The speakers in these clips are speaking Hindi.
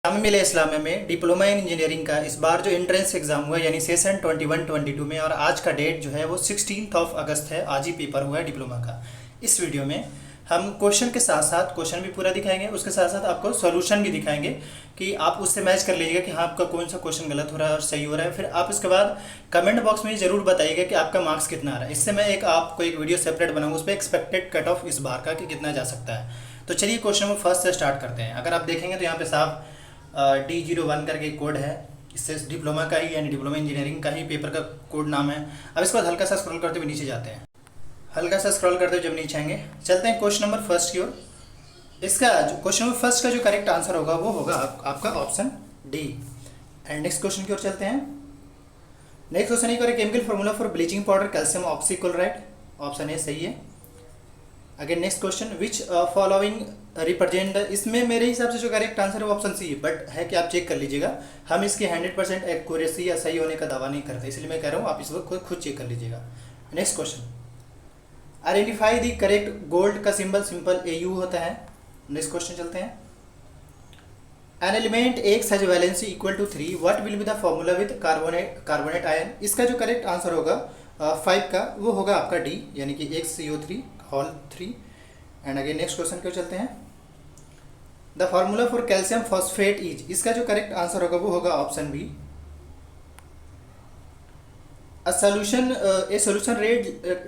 जामिया मिलिया इस्लामिया में डिप्लोमा इन इंजीनियरिंग का इस बार जो एंट्रेंस एग्ज़ाम हुआ यानी सेशन 21-22 में, और आज का डेट जो है वो 16 अगस्त है। आज ही पेपर हुआ है डिप्लोमा का। इस वीडियो में हम क्वेश्चन के साथ साथ क्वेश्चन भी पूरा दिखाएंगे, उसके साथ साथ आपको सॉल्यूशन भी दिखाएंगे कि आप उससे मैच कर लीजिएगा कि हाँ आपका कौन सा क्वेश्चन गलत हो रहा है और सही हो रहा है। फिर आप इसके बाद कमेंट बॉक्स में ज़रूर बताइएगा कि आपका मार्क्स कितना आ रहा है। इससे मैं आपको एक वीडियो सेपरेट बनाऊंगा, उस पर एक्सपेक्टेड कट ऑफ इस बार का कि कितना जा सकता है। तो चलिए क्वेश्चन नंबर फर्स्ट से स्टार्ट करते हैं। अगर आप देखेंगे तो यहाँ पे साफ D01 करके कोड है, इससे डिप्लोमा का ही यानी डिप्लोमा इंजीनियरिंग का ही पेपर का कोड नाम है। अब इसके बाद हल्का सा स्क्रॉल करते हुए नीचे जाते हैं। हल्का सा स्क्रॉल करते हुए जब नीचे आएंगे, चलते हैं क्वेश्चन नंबर फर्स्ट की ओर। इसका जो क्वेश्चन नंबर फर्स्ट का जो करेक्ट आंसर होगा वो होगा आपका option D. And next question की ओर चलते हैं। नेक्स्ट क्वेश्चन एक chemical formula for bleaching powder calcium oxychloride, option A सही है। Again next question, which following represent, इसमें मेरे हिसाब से जो करेक्ट आंसर है वो ऑप्शन सी है, बट है कि आप चेक कर लीजिएगा। हम इसकी 100% एक्यूरेसी या सही होने का दावा नहीं करते, इसलिए मैं कह रहा हूँ आप इसको खुद चेक कर लीजिएगा। Next question, identify the correct gold का सिंपल AU होता है। नेक्स्ट क्वेश्चन चलते हैं। An element X has valency equal to 3, what will be the formula with carbonate ion. इसका जो करेक्ट आंसर होगा 5 का, वो होगा आपका डी, यानी कि XCO3 whole 3। And again next question क्यों चलते हैं। The formula for calcium phosphate is, इसका जो करेक्ट आंसर होगा वो होगा option B. A solution red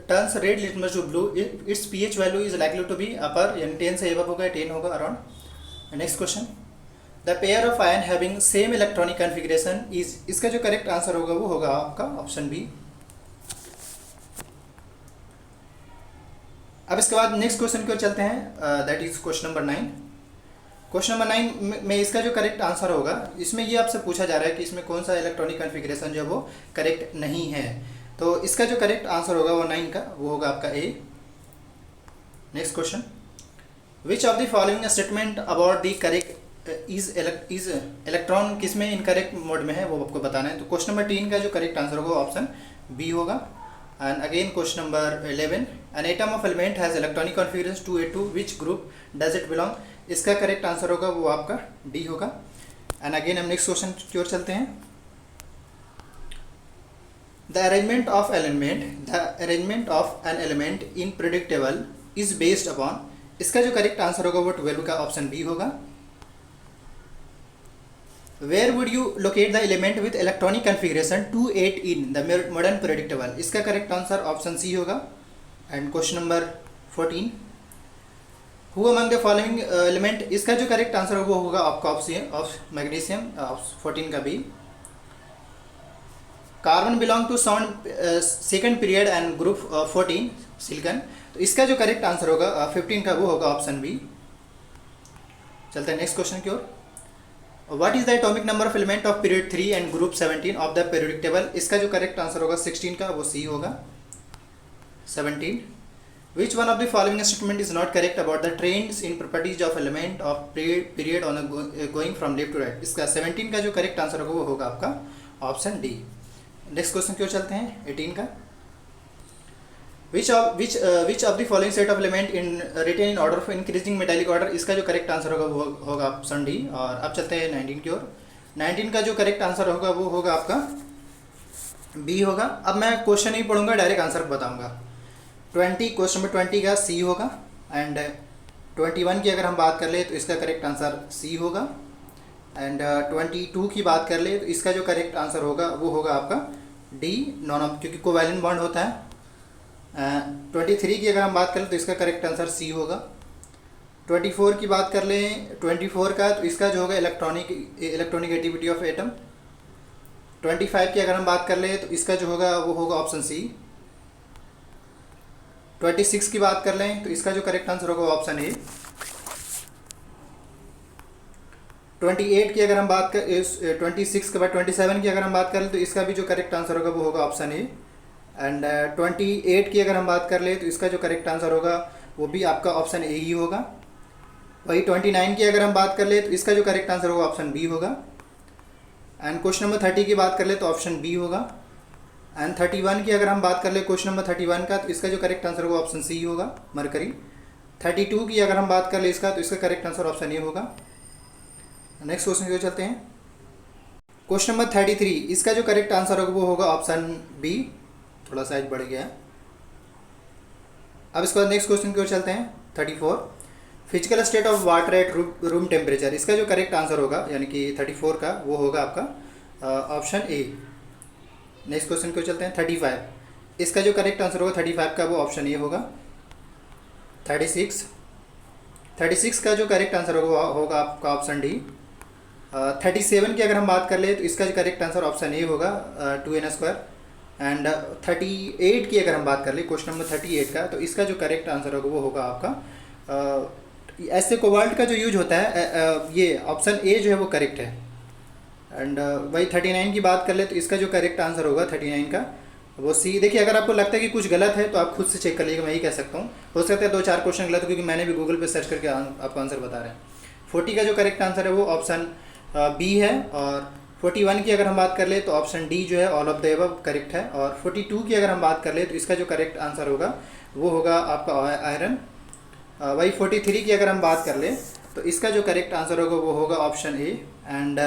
turns red litmus to blue if its pH value is likely to be upper, यानी 10 से above होगा, 10 होगा around. Next question, the pair of ion having same electronic configuration is, इसका जो करेक्ट आंसर होगा वो होगा आपका ऑप्शन बी। अब इसके बाद नेक्स्ट क्वेश्चन की ओर चलते हैं, that is question number 9। Question number 9 में इसका जो करेक्ट आंसर होगा, इसमें ये आपसे पूछा जा रहा है कि इसमें कौन सा इलेक्ट्रॉनिक कॉन्फ़िगरेशन जो है वो करेक्ट नहीं है। तो इसका जो करेक्ट आंसर होगा वो 9 का, वो होगा आपका A. Next question, which of the following statement about the correct is electron किस में इनकरेक्ट मोड में है वो आपको बताना है। तो क्वेश्चन नंबर 3 का जो करेक्ट आंसर होगा ऑप्शन बी होगा। And again question number 11, an atom of element has electronic configuration 2A2, which group does it belong, इसका करेक्ट आंसर होगा वो आपका डी होगा। एंड अगेन हम नेक्स्ट क्वेश्चन की ओर चलते हैं। The arrangement of an element in predictable is based upon, इसका जो करेक्ट आंसर होगा वो 12 का ऑप्शन बी होगा। Where would you locate the element with electronic configuration 2-8 in the modern predictable, इसका करेक्ट आंसर ऑप्शन सी होगा। And question number 14, who among the following element, इसका जो करेक्ट आंसर होगा वो होगा आपका ऑफ मैग्नीशियम, 14 का B. Carbon belong to second period and group 14 silicon, तो इसका जो करेक्ट आंसर होगा 15 का, वो होगा ऑप्शन बी। चलते हैं नेक्स्ट क्वेश्चन की ओर। What is the atomic number of element of period 3 and group 17 of the periodic table, इसका जो करेक्ट आंसर होगा 16 का, वो सी होगा 17। Which one of the following statement is not correct about the trends in properties of element of period on going from left to right, इसका 17 का जो करेक्ट आंसर होगा वो होगा आपका ऑप्शन डी। नेक्स्ट क्वेश्चन क्यों चलते हैं 18 का। which of the following set of element in written in order of increasing metallic order, इसका जो करेक्ट आंसर होगा वो होगा ऑप्शन डी। और अब चलते हैं 19 की ओर। 19 का जो करेक्ट आंसर होगा वो होगा आपका बी होगा। अब मैं क्वेश्चन नहीं पढ़ूंगा, डायरेक्ट आंसर बताऊंगा। क्वेश्चन नंबर 20 का सी होगा। एंड 21 की अगर हम बात कर ले तो इसका करेक्ट आंसर सी होगा। एंड 22 की बात कर ले तो इसका जो करेक्ट आंसर होगा वो होगा आपका डी, क्योंकि कोवैलेंट बॉन्ड होता है। 23 की अगर हम बात करें तो इसका करेक्ट आंसर सी होगा। 24 की बात कर लें 24 का, तो इसका जो होगा इलेक्ट्रॉनिक एक्टिविटी ऑफ एटम। 25 की अगर हम बात कर लें तो इसका जो होगा वो होगा ऑप्शन सी। 26 की बात कर लें तो इसका जो करेक्ट आंसर होगा ऑप्शन ए। 28 की अगर हम बात कर 26 के बाद 27 की अगर हम बात कर लें तो इसका भी जो करेक्ट आंसर होगा वो होगा ऑप्शन ए। एंड 28 की अगर हम बात कर ले तो इसका जो करेक्ट आंसर होगा वो भी आपका ऑप्शन ए ही होगा। वही 29 की अगर हम बात कर ले तो इसका जो करेक्ट आंसर होगा ऑप्शन बी होगा। एंड क्वेश्चन नंबर 30 की बात कर ले तो ऑप्शन बी होगा। एंड 31 की अगर हम बात कर ले क्वेश्चन नंबर 31 का, तो इसका जो करेक्ट आंसर होगा ऑप्शन सी होगा, मरकरी। 32 की अगर हम बात कर ले इसका, तो इसका करेक्ट आंसर ऑप्शन ए होगा। नेक्स्ट क्वेश्चन की ओर चलते हैं। क्वेश्चन नंबर 33, इसका जो करेक्ट आंसर होगा वो होगा ऑप्शन बी। थोड़ा साइज बढ़ गया है। अब इसके बाद नेक्स्ट क्वेश्चन की ओर चलते हैं। 34, physical state of water at room temperature, इसका जो करेक्ट आंसर होगा यानी कि 34 का वो होगा आपका ऑप्शन ए। नेक्स्ट क्वेश्चन की ओर चलते हैं। 35, इसका जो करेक्ट आंसर होगा 35 का वो ऑप्शन ए होगा। 36 का जो करेक्ट आंसर होगा आपका ऑप्शन डी। 37 की अगर हम बात कर ले तो इसका जो करेक्ट आंसर ऑप्शन ए होगा 2n²। एंड 38 की अगर हम बात कर ले, क्वेश्चन नंबर 38 का, तो इसका जो करेक्ट आंसर होगा वो होगा आपका ऐसे कोबाल्ट का जो यूज होता है ये ऑप्शन ए जो है वो करेक्ट है। एंड वही 39 की बात कर ले तो इसका जो करेक्ट आंसर होगा 39 का वो सी। देखिए अगर आपको लगता है कि कुछ गलत है तो आप खुद से चेक कर लीजिएगा, मैं यही कह सकता हूँ। हो सकता है 2-4 क्वेश्चन गलत हो क्योंकि मैंने भी गूगल पे सर्च करके आपको आंसर बता रहे हैं। 40 का जो करेक्ट आंसर है वो ऑप्शन बी है। और 41 की अगर हम बात कर ले तो ऑप्शन डी जो है all of the above correct है। और 42 की अगर हम बात कर ले तो इसका जो करेक्ट आंसर होगा वो होगा आपका आयरन। वही 43 की अगर हम बात कर ले तो इसका जो करेक्ट आंसर होगा वो होगा ऑप्शन ए। एंड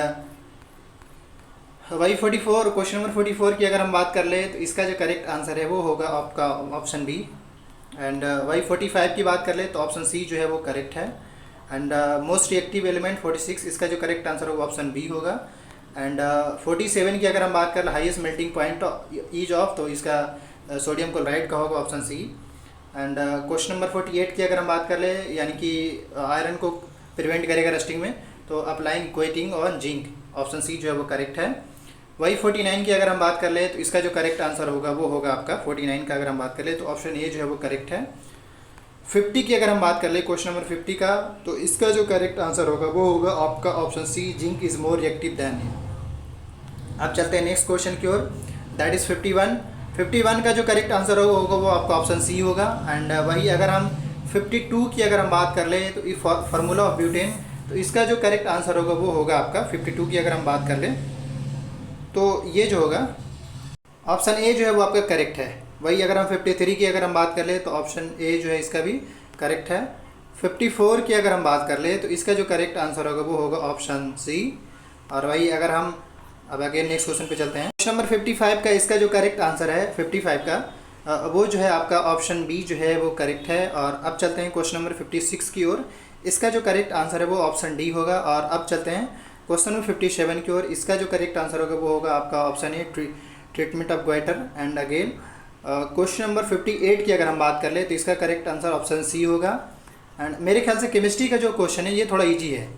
वही 44, क्वेश्चन नंबर 44 की अगर हम बात कर ले तो इसका जो करेक्ट आंसर है वो होगा आपका ऑप्शन बी। एंड वही 45 की बात कर ले तो ऑप्शन सी जो है वो करेक्ट है। एंड मोस्ट रिएक्टिव एलिमेंट 46, इसका जो करेक्ट आंसर होगा ऑप्शन बी होगा। एंड 47 की अगर हम बात कर ले highest melting point is of, तो इसका सोडियम क्लोराइड का होगा option C. And question number 48 की अगर हम बात कर ले यानी कि आयरन को प्रिवेंट करेगा रस्टिंग में, तो applying coating on zinc, option C जो है वो करेक्ट है। वही 49 की अगर हम बात कर ले तो इसका जो करेक्ट आंसर होगा वो होगा आपका 49 का अगर हम बात कर ले तो ऑप्शन ए जो है वो करेक्ट है। 50 की अगर हम बात कर ले, क्वेश्चन नंबर 50 का, तो इसका जो करेक्ट आंसर होगा वो होगा आपका option C, zinc is more reactive than. अब चलते हैं नेक्स्ट क्वेश्चन की ओर, दैट इज़ 51 का जो करेक्ट आंसर होगा वो आपका ऑप्शन सी होगा। एंड वही अगर हम 52 की अगर हम बात कर ले तो फार्मूला ऑफ ब्यूटेन, तो इसका जो करेक्ट आंसर होगा वो होगा आपका 52 की अगर हम बात कर ले तो ये जो होगा ऑप्शन ए जो है वो आपका करेक्ट है। वही अगर हम 53 की अगर हम बात कर ले तो ऑप्शन ए जो है इसका भी करेक्ट है। 54 की अगर हम बात कर ले तो इसका जो करेक्ट आंसर होगा वो होगा ऑप्शन सी। और वही अगर हम अब अगेन नेक्स्ट क्वेश्चन पे चलते हैं। क्वेश्चन नंबर 55 का इसका जो करेक्ट आंसर है 55 का वो जो है आपका ऑप्शन बी जो है वो करेक्ट है। और अब चलते हैं क्वेश्चन नंबर 56 की ओर, इसका जो करेक्ट आंसर है वो ऑप्शन डी होगा। और अब चलते हैं क्वेश्चन नंबर 57 की ओर, इसका जो करेक्ट आंसर होगा वो होगा आपका option A, treatment of goitre. And again question number 58 की अगर हम बात कर ले तो इसका करेक्ट आंसर ऑप्शन सी होगा। एंड मेरे ख्याल से केमिस्ट्री का जो क्वेश्चन है ये थोड़ा ईजी है।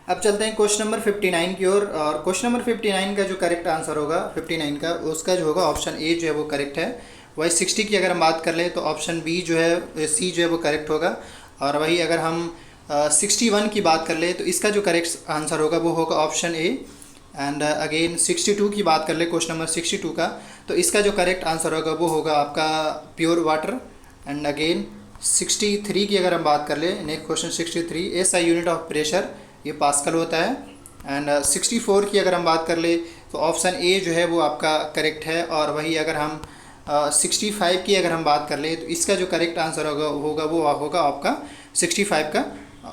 अब चलते हैं क्वेश्चन नंबर 59 की ओर, और क्वेश्चन नंबर 59 का जो करेक्ट आंसर होगा 59 का, उसका जो होगा ऑप्शन ए जो है वो करेक्ट है। वही 60 की अगर हम बात कर ले तो ऑप्शन बी जो है सी जो है वो करेक्ट होगा। और वही अगर हम 61 की बात कर ले तो इसका जो करेक्ट आंसर होगा वो होगा ऑप्शन ए। एंड अगेन 62 की बात कर ले, क्वेश्चन नंबर 62 का, तो इसका जो करेक्ट आंसर होगा वो होगा आपका प्योर वाटर। एंड अगेन 63 की अगर हम बात कर ले, next question 63, SI unit of pressure, ये पास्कल होता है। एंड 64 की अगर हम बात कर ले तो ऑप्शन ए जो है वो आपका करेक्ट है। और वही अगर हम 65 की अगर हम बात कर ले तो इसका जो करेक्ट आंसर होगा वो होगा आपका 65 का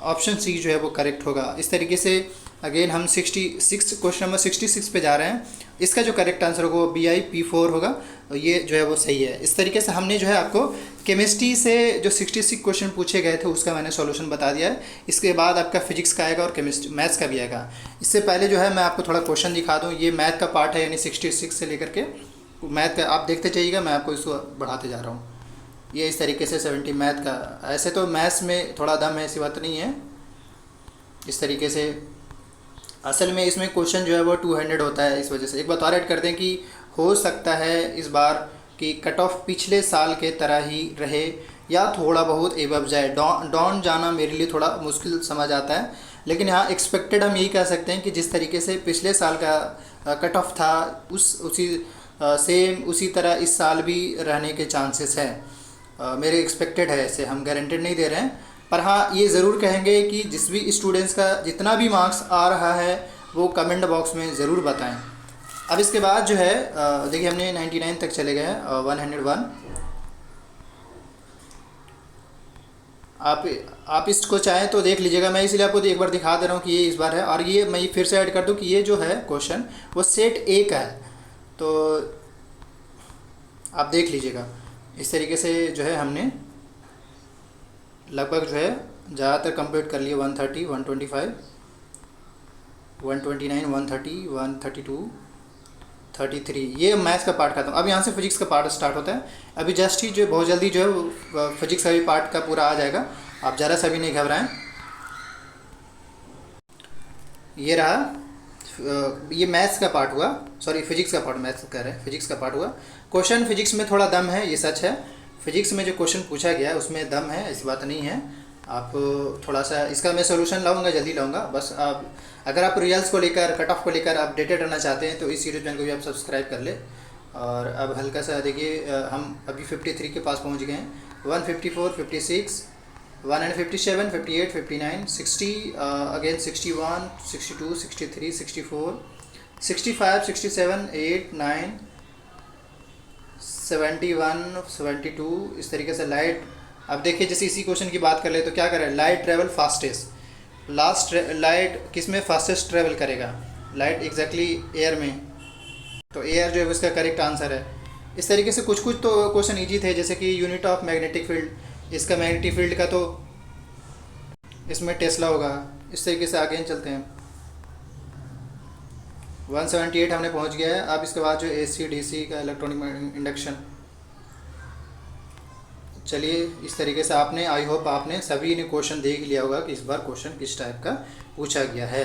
ऑप्शन सी जो है वो करेक्ट होगा। इस तरीके से अगेन हम 66 क्वेश्चन नंबर 66 पे जा रहे हैं, इसका जो करेक्ट आंसर होगा वो BIP4 होगा, ये जो है वो सही है। इस तरीके से हमने जो है आपको केमिस्ट्री से जो 66 क्वेश्चन पूछे गए थे उसका मैंने सॉल्यूशन बता दिया है। इसके बाद आपका फिजिक्स का आएगा और मैथ्स का भी आएगा। इससे पहले जो है मैं आपको थोड़ा क्वेश्चन दिखा दूँ, ये मैथ का पार्ट है, यानी 66 से लेकर के मैथ का आप देखते जाइएगा, मैं आपको इसको बढ़ाते जा रहा हूँ। ये इस तरीके से 70 मैथ का, ऐसे तो मैथ्स में थोड़ा दम है, ऐसी बात नहीं है। इस तरीके से असल में इसमें क्वेश्चन जो है वो 200 होता है। इस वजह से एक बात और ऐड करते हैं कि हो सकता है इस बार कि कट ऑफ पिछले साल के तरह ही रहे या थोड़ा बहुत एबव जाए। डाउन जाना मेरे लिए थोड़ा मुश्किल समझ आता है, लेकिन यहाँ एक्सपेक्टेड हम यही कह सकते हैं कि जिस तरीके से पिछले साल का कट ऑफ था उसी तरह इस साल भी रहने के चांसेस हैं। मेरे एक्सपेक्टेड है, ऐसे हम गारंटेड नहीं दे रहे हैं, पर हाँ ये ज़रूर कहेंगे कि जिस भी स्टूडेंट्स का जितना भी मार्क्स आ रहा है वो कमेंट बॉक्स में ज़रूर बताएं। अब इसके बाद जो है देखिए हमने 99 तक चले गए हैं, 101। आप इसको चाहें तो देख लीजिएगा, मैं इसलिए आपको एक बार दिखा दे रहा हूँ कि ये इस बार है। और ये मैं फिर से ऐड कर दूँ कि ये जो है क्वेश्चन वो सेट ए का है, तो आप देख लीजिएगा। इस तरीके से जो है हमने लगभग जो है ज़्यादातर कंप्लीट कर लिए। 130, 125, 129, 130, 132, 33, ये मैथ्स का पार्ट खत्म। अब यहाँ से फिजिक्स का पार्ट स्टार्ट होता है। अभी जस्ट ही जो बहुत जल्दी जो है फिजिक्स का भी पार्ट का पूरा आ जाएगा, आप ज़रा सा भी नहीं घबराएं। ये रहा, ये मैथ्स का पार्ट हुआ, सॉरी फिजिक्स का पार्ट, मैथ्स कह रहे हैं, फिजिक्स का पार्ट हुआ। क्वेश्चन फिजिक्स में थोड़ा दम है, ये सच है। फिजिक्स में जो क्वेश्चन पूछा गया है उसमें दम है, ऐसी बात नहीं है। आप थोड़ा सा इसका मैं सोल्यूशन लाऊंगा, जल्दी लाऊंगा। बस आप अगर आप रिजल्ट्स को लेकर, कट ऑफ को लेकर अपडेटेड रहना चाहते हैं तो इस यूट्यूब चैनल को भी आप सब्सक्राइब कर ले। और अब हल्का सा देखिए, हम अभी 53 के पास पहुंच गए हैं। 154, 56, 157, 58, 59, 60, अगेन 61, 62, 63, 64, 65, 67, 8, 9, 71, 72, इस तरीके से लाइट। अब देखिए जैसे इसी क्वेश्चन की बात कर ले तो क्या करें, लाइट ट्रेवल फास्टेस्ट, लाइट किस में फास्टेस्ट ट्रेवल करेगा, लाइट एग्जैक्टली एयर में, तो एयर जो है उसका करेक्ट आंसर है। इस तरीके से कुछ कुछ तो क्वेश्चन इजी थे, जैसे कि यूनिट ऑफ मैग्नेटिक फील्ड, इसका मैग्नेटिक फील्ड का तो इसमें टेस्ला होगा। इस तरीके से आगे चलते हैं। 178 हमने पहुंच गया है। अब इसके बाद जो AC DC का इलेक्ट्रॉनिक इंडक्शन, चलिए इस तरीके से आपने, आई होप आपने सभी ने क्वेश्चन देख लिया होगा कि इस बार क्वेश्चन किस टाइप का पूछा गया है।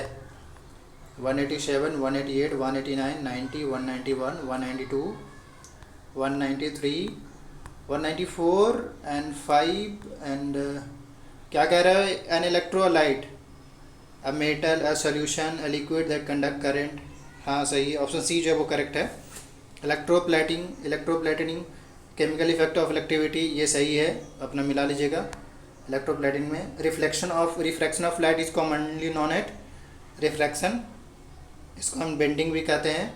187, 188, 189, 90, 191, 192, 193, 194 एंड 5 एंड क्या कह रहा है, an electrolyte, a metal, a solution, a liquid that conduct current. हाँ सही, ऑप्शन सी जो है वो करेक्ट है। Electroplating, chemical effect of electricity, ये सही है, अपना मिला लीजिएगा। इलेक्ट्रोप्लेटिनिंग में refraction of light is commonly known at refraction, इसको हम बेंडिंग भी कहते हैं।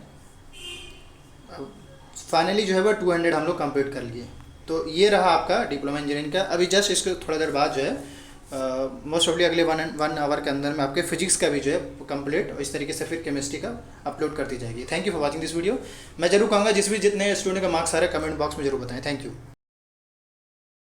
फाइनली जो है वो 200 हम लोग कंप्लीट कर लिए। तो ये रहा आपका डिप्लोमा इंजीनियरिंग का। अभी जस्ट इसके थोड़ा देर बाद जो है मोस्ट ऑफली अगले 1 आवर के अंदर में आपके फिजिक्स का भी जो है कंप्लीट, और इस तरीके से फिर केमिस्ट्री का अपलोड कर दी जाएगी। Thank you for watching this video. मैं जरूर कहूँगा जितने स्टूडेंट का मार्क्स आ रहा है कमेंट बॉक्स में जरूर बताएं। Thank you.